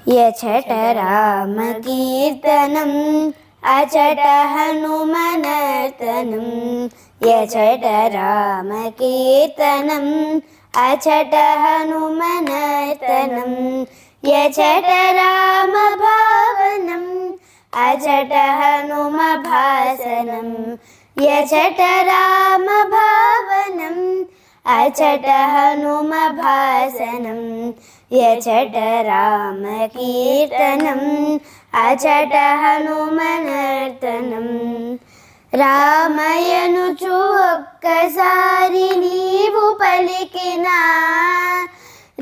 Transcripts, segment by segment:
यछट राम कीर्तनम् अचट हनुमनर्तनं यछट राम कीर्तनम् अचट हनुमनर्तनं यछट राम भावनम् अचट हनुम भासनं यछट राम भावनम् अचट हनुम भासनं यछट राम कीर्तनम् अचट हनुमनर्तनं రామయనుచు ఒక్కసారి నీవు పలికినా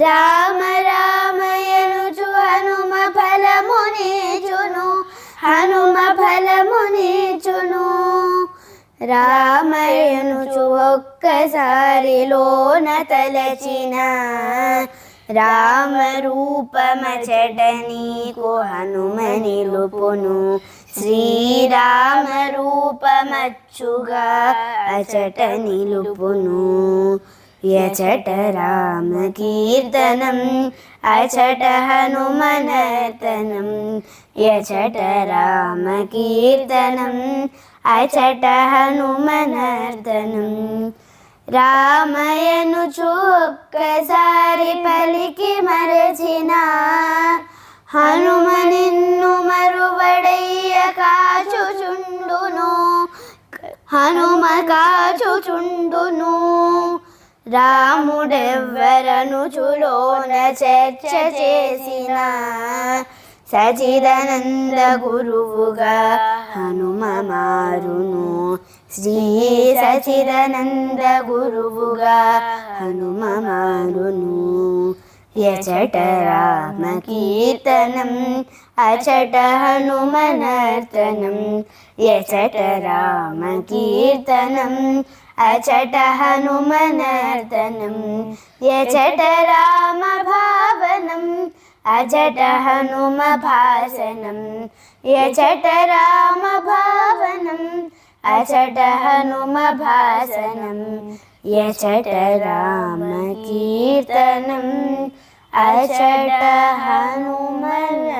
రామ రామయనుచు హనుమ ఫలమునిచును హనుమ ఫలమునిచును రామయనుచు ఒక్కసారిలోన తలచిన రామ రూపమచట నీకు హనుమ నిలుపును శ్రీరామ రూపమచ్చుగా అచట నిలుపును యచట రామ కీర్తనం అచట హనుమనర్తనం యచట రామ కీర్తనం అచట హనుమనర్తనం రామయనుచు ఒక్కసారి పలికి మరచిన హనుమ నిన్ను మరువడయ్య కాచుచుండును హనుమ కాచుచుండును రాముడెవ్వరనుచులోన చర్చ చేసిన సచిదానంద గురువుగా హనుమ మారును శ్రీ సచిదానంద గురువుగా హనుమ మారును యచట రామ కీర్తనం అచట హనుమనర్తనం యచట రామ కీర్తనం అచట హనుమనర్తనం యచట రామ భావనం అచట హనుమ భాసనం యచట రామ భావనం అచట హనుమ భాసనం యచట రామ కీర్తనం అచట హనుమనర్తనం.